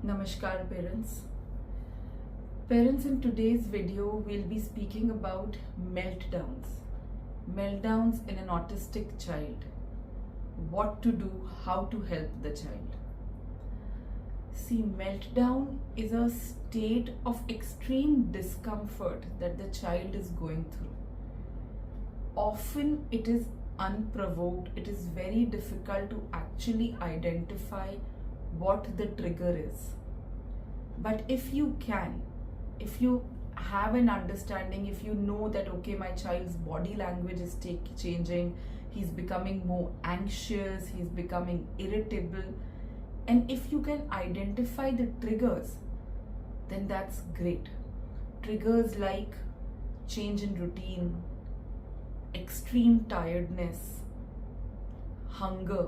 Namaskar parents. Parents, in today's video we'll be speaking about meltdowns. Meltdowns in an autistic child. What to do, how to help the child. See, meltdown is a state of extreme discomfort that the child is going through. Often it is unprovoked. It is very difficult to actually identify what the trigger is. But if you have an understanding, if you know that okay, my child's body language is changing, he's becoming more anxious, he's becoming irritable, and if you can identify the triggers, then that's great. Triggers like change in routine, extreme tiredness, hunger,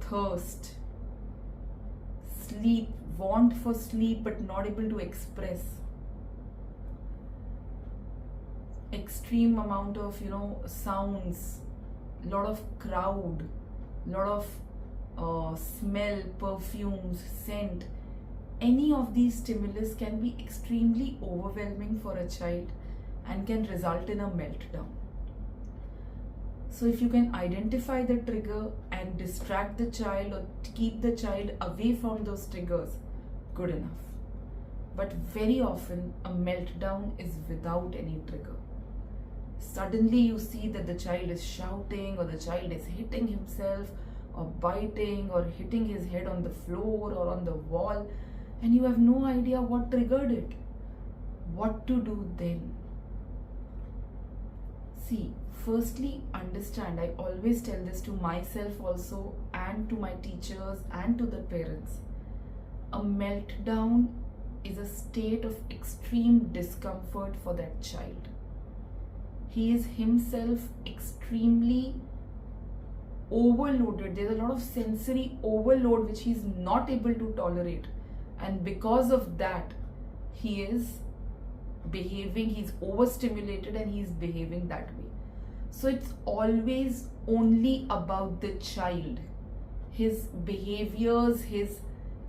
thirst, sleep, want for sleep but not able to express, extreme amount of sounds, lot of crowd, lot of smell, perfumes, scent. Any of these stimulus can be extremely overwhelming for a child and can result in a meltdown. So if you can identify the trigger and distract the child or keep the child away from those triggers, good enough. But very often a meltdown is without any trigger. Suddenly you see that the child is shouting, or the child is hitting himself or biting or hitting his head on the floor or on the wall, and you have no idea what triggered it. What to do then? See, firstly, understand, I always tell this to myself also and to my teachers and to the parents. A meltdown is a state of extreme discomfort for that child. He is himself extremely overloaded. There's a lot of sensory overload which he's not able to tolerate, and because of that he is behaving, he's overstimulated and he's behaving that way. So it's always only about the child. His behaviors, his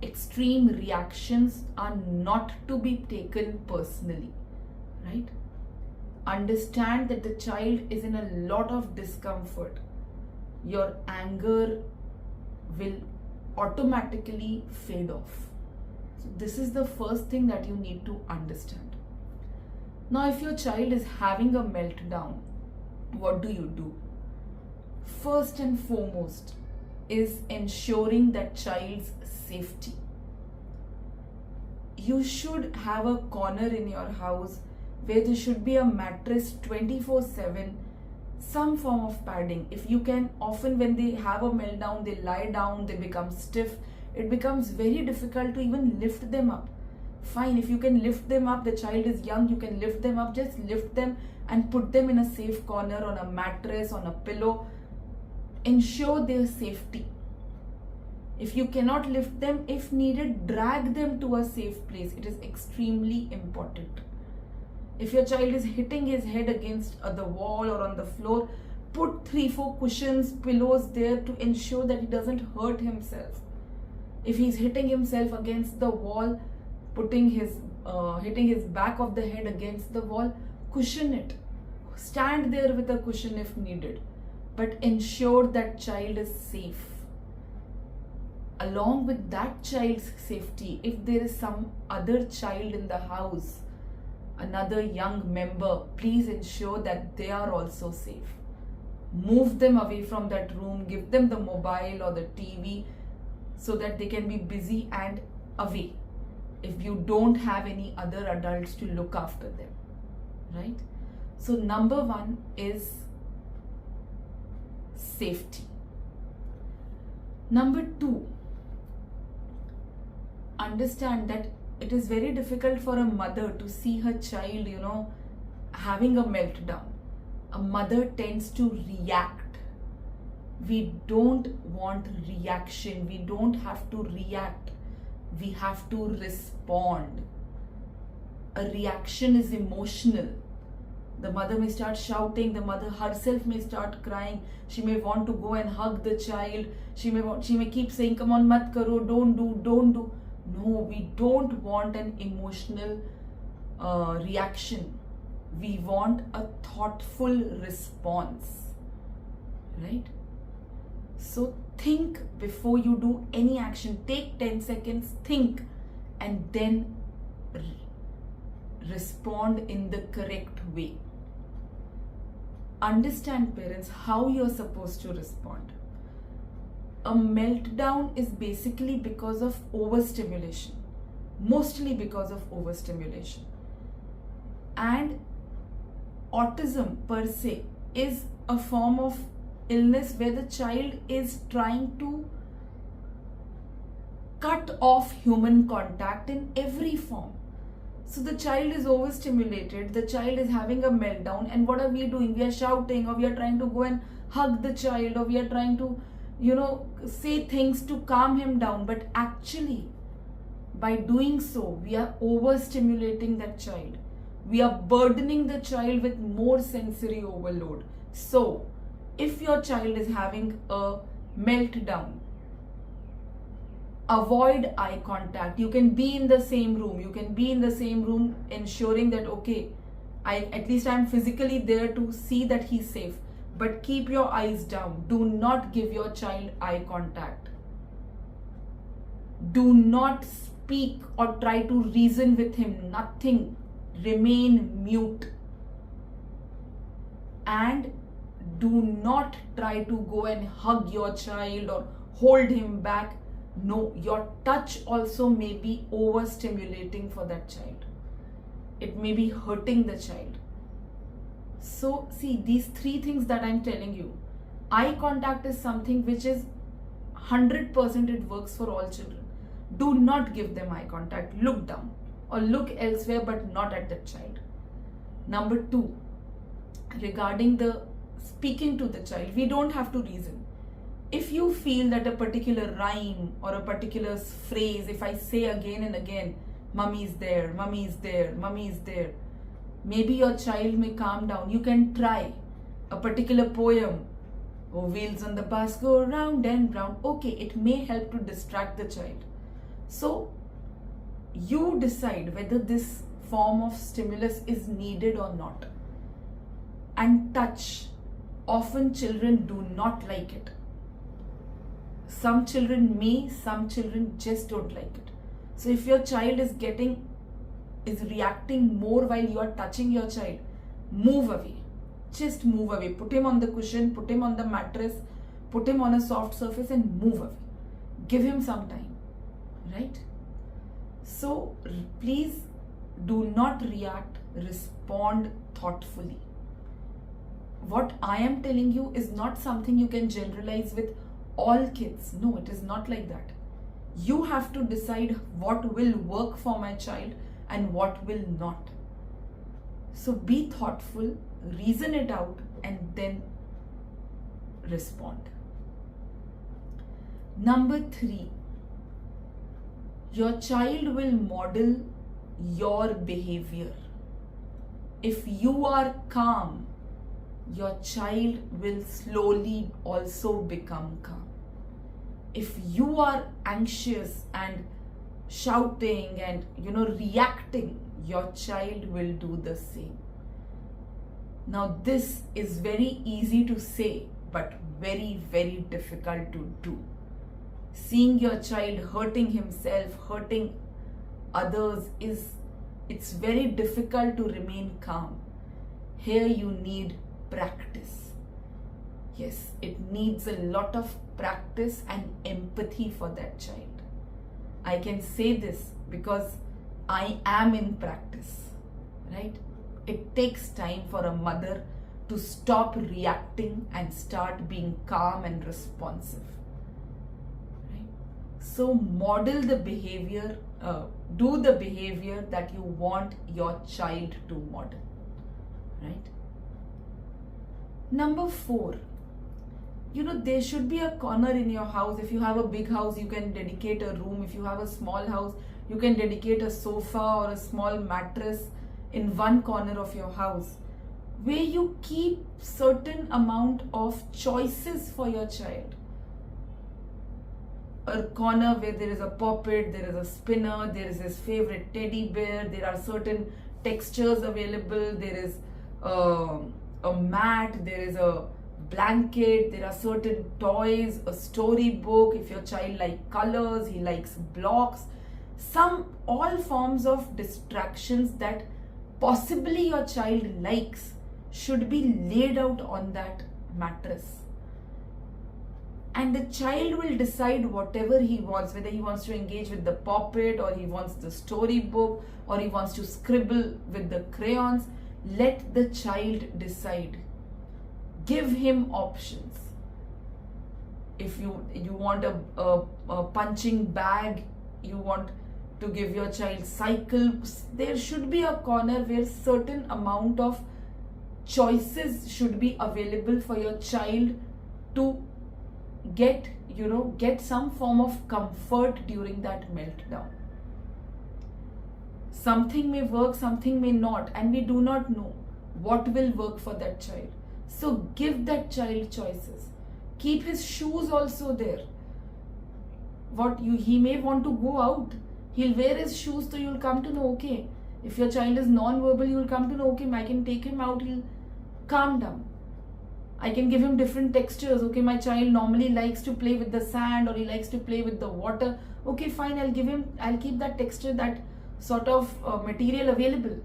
extreme reactions are not to be taken personally, right? Understand that the child is in a lot of discomfort. Your anger will automatically fade off. So this is the first thing that you need to understand. Now, if your child is having a meltdown, what do you do? First and foremost is ensuring that child's safety. You should have a corner in your house where there should be a mattress 24/7, some form of padding. If you can, often when they have a meltdown, they lie down, they become stiff. It becomes very difficult to even lift them up. Fine, if you can lift them up, the child is young, you can lift them up, just lift them and put them in a safe corner, on a mattress, on a pillow. Ensure their safety. If you cannot lift them, if needed, drag them to a safe place. It is extremely important. If your child is hitting his head against the wall or on the floor, put 3-4 cushions, pillows there to ensure that he doesn't hurt himself. If he's hitting himself against the wall, hitting his back of the head against the wall, cushion it. Stand there with a cushion if needed, but ensure that child is safe. Along with that child's safety, if there is some other child in the house, another young member, please ensure that they are also safe. Move them away from that room, give them the mobile or the TV so that they can be busy and away if you don't have any other adults to look after them, right? So number one is safety. Number two, understand that it is very difficult for a mother to see her child, having a meltdown. A mother tends to react. We don't want reaction. We don't have to react. We have to respond. A reaction is emotional. The mother may start shouting, the mother herself may start crying, she may want to go and hug the child, she may keep saying, come on, mat karo, don't do. No, we don't want an emotional reaction. We want a thoughtful response, right? So think before you do any action. Take 10 seconds, think, and then respond in the correct way. Understand, parents, how you're supposed to respond. A meltdown is basically because of overstimulation, mostly because of overstimulation. And autism per se is a form of illness where the child is trying to cut off human contact in every form. So the child is overstimulated, the child is having a meltdown, and what are we doing? We are shouting, or we are trying to go and hug the child, or we are trying to, say things to calm him down. But actually, by doing so, we are overstimulating that child. We are burdening the child with more sensory overload. So, if your child is having a meltdown, avoid eye contact. You can be in the same room. You can be in the same room, ensuring that, okay, at least I'm physically there to see that he's safe. But keep your eyes down. Do not give your child eye contact. Do not speak or try to reason with him. Nothing. Remain mute. And do not try to go and hug your child or hold him back. No, your touch also may be overstimulating for that child. It may be hurting the child. So, see, these three things that I'm telling you, eye contact is something which is 100% it works for all children. Do not give them eye contact. Look down or look elsewhere, but not at the child. Number 2, regarding the speaking to the child, we don't have to reason. If you feel that a particular rhyme or a particular phrase, if I say again and again, mommy is there, mommy is there, mommy is there, maybe your child may calm down. You can try a particular poem. Oh, wheels on the bus go round and round. Okay, it may help to distract the child. So, you decide whether this form of stimulus is needed or not. And touch. Often children do not like it. Some children may, some children just don't like it. So if your child is reacting more while you are touching your child, move away. Just move away. Put him on the cushion, put him on the mattress, put him on a soft surface and move away. Give him some time, right? So please do not react, respond thoughtfully. What I am telling you is not something you can generalize with all kids. No, it is not like that. You have to decide what will work for my child and what will not. So be thoughtful, reason it out, and then respond. Number 3, your child will model your behavior. If you are calm, your child will slowly also become calm. If you are anxious and shouting and reacting, your child will do the same. Now this is very easy to say, but very, very difficult to do. Seeing your child hurting himself, hurting others, it's very difficult to remain calm. Here you need practice. Yes, it needs a lot of practice and empathy for that child. I can say this because I am in practice, right? It takes time for a mother to stop reacting and start being calm and responsive, right? So model the behavior, do the behavior that you want your child to model, right? Number 4, there should be a corner in your house. If you have a big house, you can dedicate a room. If you have a small house, you can dedicate a sofa or a small mattress in one corner of your house, where you keep certain amount of choices for your child. a corner where there is a puppet, there is a spinner, there is his favorite teddy bear, there are certain textures available, there is a mat, there is a blanket, there are certain toys, a storybook. If your child likes colors, he likes blocks, all forms of distractions that possibly your child likes should be laid out on that mattress. And the child will decide whatever he wants, whether he wants to engage with the puppet, or he wants the storybook, or he wants to scribble with the crayons. Let the child decide. Give him options. If you want a punching bag, you want to give your child cycles, there should be a corner where certain amount of choices should be available for your child to get some form of comfort during that meltdown. Something may work, something may not, and we do not know what will work for that child. So give that child choices. Keep his shoes also there. He may want to go out. He'll wear his shoes, so you'll come to know, okay, if your child is non-verbal, you'll come to know, okay, I can take him out, he'll calm down. I can give him different textures. Okay, my child normally likes to play with the sand, or he likes to play with the water. Okay, fine, I'll keep that texture, that sort of material available.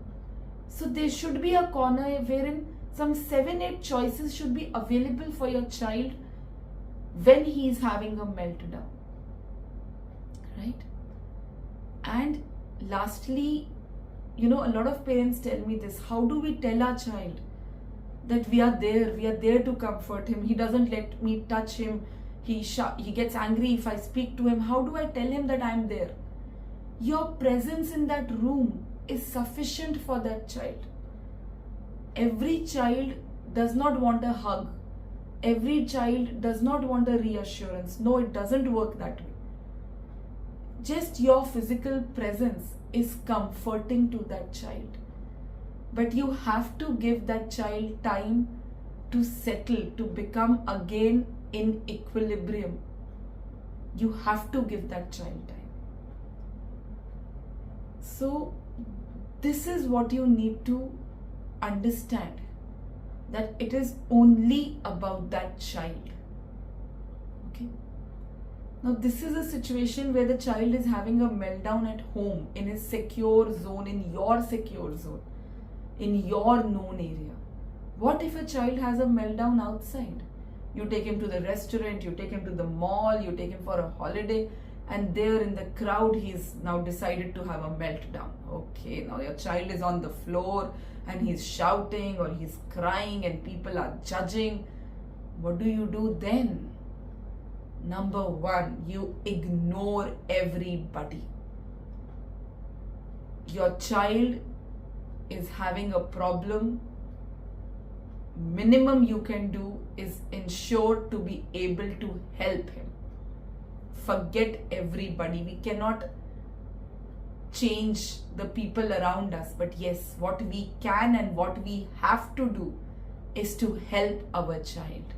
So there should be a corner wherein some 7-8 choices should be available for your child when he is having a meltdown. Right? And lastly, a lot of parents tell me this: how do we tell our child that we are there to comfort him? He doesn't let me touch him, he gets angry if I speak to him. How do I tell him that I'm there? Your presence in that room is sufficient for that child. Every child does not want a hug. Every child does not want a reassurance. No, it doesn't work that way. Just your physical presence is comforting to that child. But you have to give that child time to settle, to become again in equilibrium. You have to give that child time. So, this is what you need to understand, that it is only about that child. Okay? Now, this is a situation where the child is having a meltdown at home, in his secure zone, in your secure zone, in your known area. What if a child has a meltdown outside? You take him to the restaurant, you take him to the mall, you take him for a holiday, and there in the crowd he's now decided to have a meltdown. Okay, now your child is on the floor and he's shouting or he's crying and people are judging. What do you do then? Number one, you ignore everybody. Your child is having a problem. Minimum you can do is ensure to be able to help him. Forget everybody. We cannot change the people around us, but yes, what we can and what we have to do is to help our child.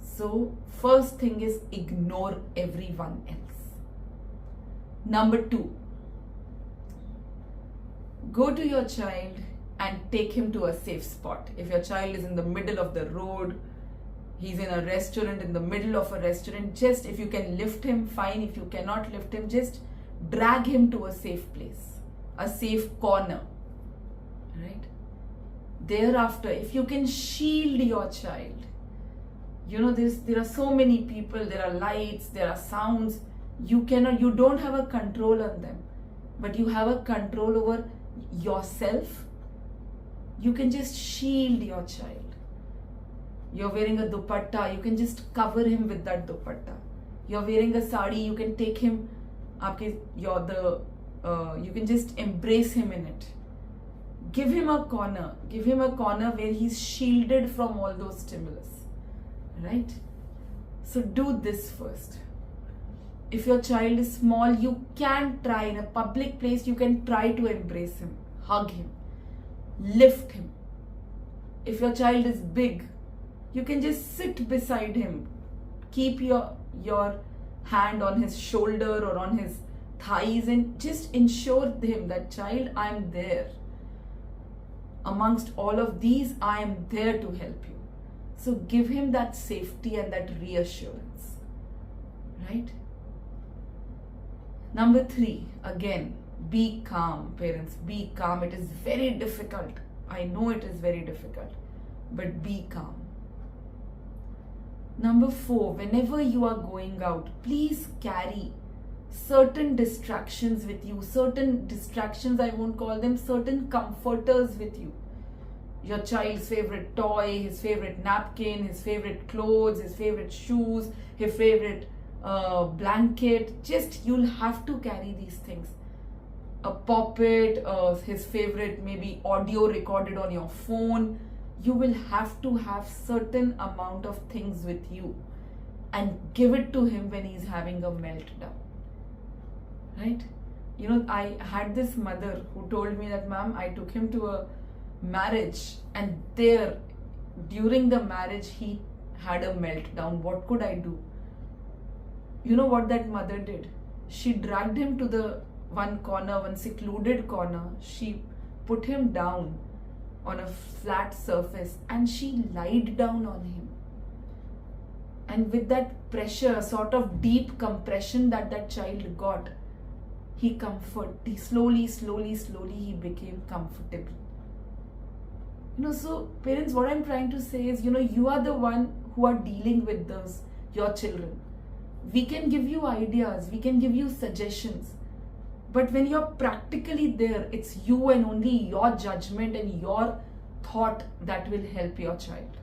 So, first thing is ignore everyone else. Number two, go to your child and take him to a safe spot. If your child is in the middle of the road, he's in a restaurant, in the middle of a restaurant, just if you can lift him, fine. If you cannot lift him, just drag him to a safe place, a safe corner, right? Thereafter, if you can shield your child, there are so many people, there are lights, there are sounds, you don't have a control on them, but you have a control over yourself. You can just shield your child. You're wearing a dupatta, you can just cover him with that dupatta. You're wearing a sari, you can take him, you can just embrace him in it. Give him a corner where he's shielded from all those stimulus, right? So do this first. If your child is small, you can try in a public place, you can try to embrace him, hug him, lift him. If your child is big, you can just sit beside him. Keep your hand on his shoulder or on his thighs, and just ensure him that, child, I am there. Amongst all of these, I am there to help you. So give him that safety and that reassurance, right? Number 3, again, be calm, parents, be calm. It is very difficult. I know it is very difficult, but be calm. Number 4, whenever you are going out, please carry certain distractions with you. Certain distractions, I won't call them, certain comforters with you. Your child's favorite toy, his favorite napkin, his favorite clothes, his favorite shoes, his favorite blanket. Just, you'll have to carry these things. A puppet, his favorite maybe audio recorded on your phone. You will have to have certain amount of things with you and give it to him when he's having a meltdown, right? You know, I had this mother who told me that, ma'am, I took him to a marriage, and there, during the marriage, he had a meltdown. What could I do? You know what that mother did? She dragged him to the one secluded corner. She put him down on a flat surface and she lied down on him. And with that pressure, sort of deep compression that child got, he slowly he became comfortable. You know, so parents, what I'm trying to say is, you know, you are the one who are dealing with your children. We can give you ideas, we can give you suggestions, but when you're practically there, it's you and only your judgment and your thought that will help your child,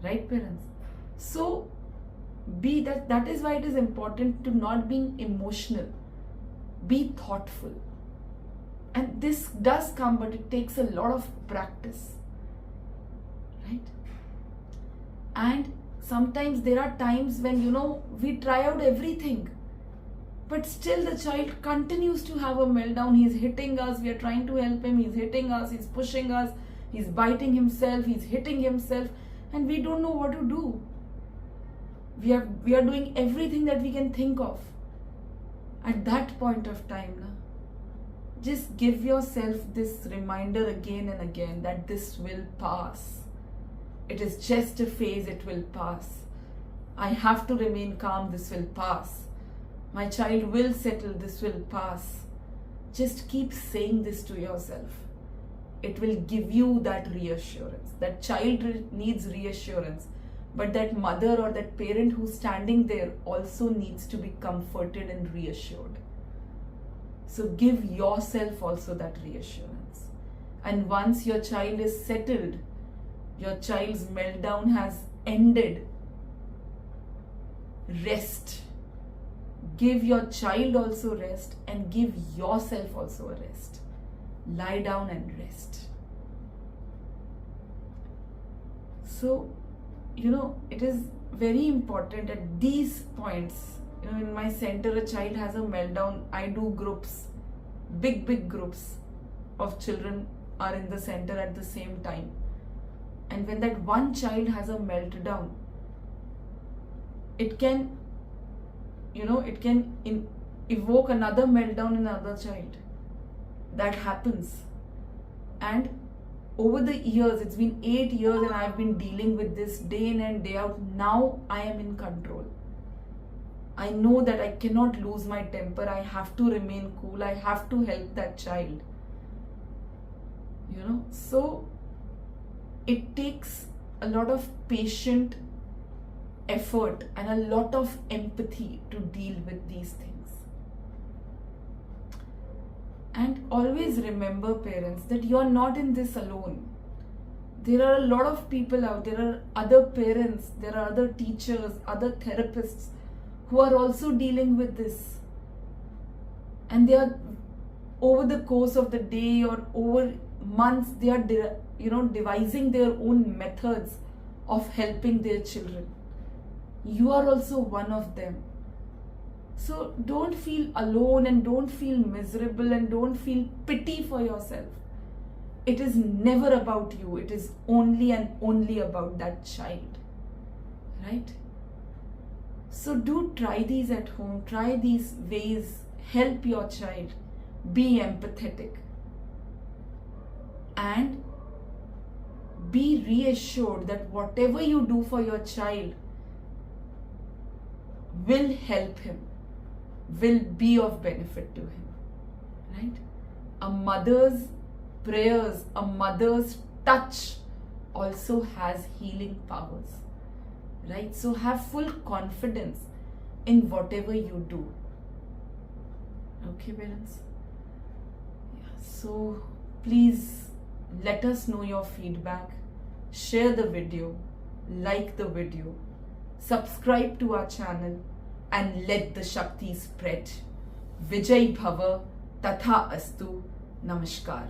right, parents? So that is why it is important to not being emotional, be thoughtful. And this does come, but it takes a lot of practice, right? And sometimes there are times when, you know, we try out everything, but still the child continues to have a meltdown. He's hitting us, we are trying to help him, he's hitting us, he's pushing us, he's biting himself, he's hitting himself, and we don't know what to do. We are doing everything that we can think of. At that point of time, just give yourself this reminder again and again that this will pass. It is just a phase, it will pass. I have to remain calm, this will pass. My child will settle, this will pass. Just keep saying this to yourself. It will give you that reassurance. That child needs reassurance, but that mother or that parent who's standing there also needs to be comforted and reassured. So give yourself also that reassurance. And once your child is settled, your child's meltdown has ended, rest. Give your child also rest and give yourself also a rest. Lie down and rest. So, you know, it is very important at these points. You know, in my center, a child has a meltdown. I do groups, big groups of children are in the center at the same time. And when that one child has a meltdown, it can, you know, it can evoke another meltdown in another child. That happens. And over the years, it's been 8 years and I've been dealing with this day in and day out. Now I am in control. I know that I cannot lose my temper. I have to remain cool. I have to help that child. You know, so it takes a lot of patient effort and a lot of empathy to deal with these things. And always remember, parents, that you are not in this alone. There are a lot of people out there. There are other parents, there are other teachers, other therapists who are also dealing with this. And they are, over the course of the day or over months, they are devising their own methods of helping their children. You are also one of them. So don't feel alone and don't feel miserable and don't feel pity for yourself. It is never about you. It is only and only about that child. Right? So do try these at home, try these ways, help your child, be empathetic, and be reassured that whatever you do for your child will help him, will be of benefit to him, right? A mother's prayers, a mother's touch also has healing powers, right? So have full confidence in whatever you do. Okay, parents? Yeah, so please let us know your feedback, share the video, like the video, subscribe to our channel, and let the Shakti spread. Vijay Bhava Tatha Astu. Namaskar.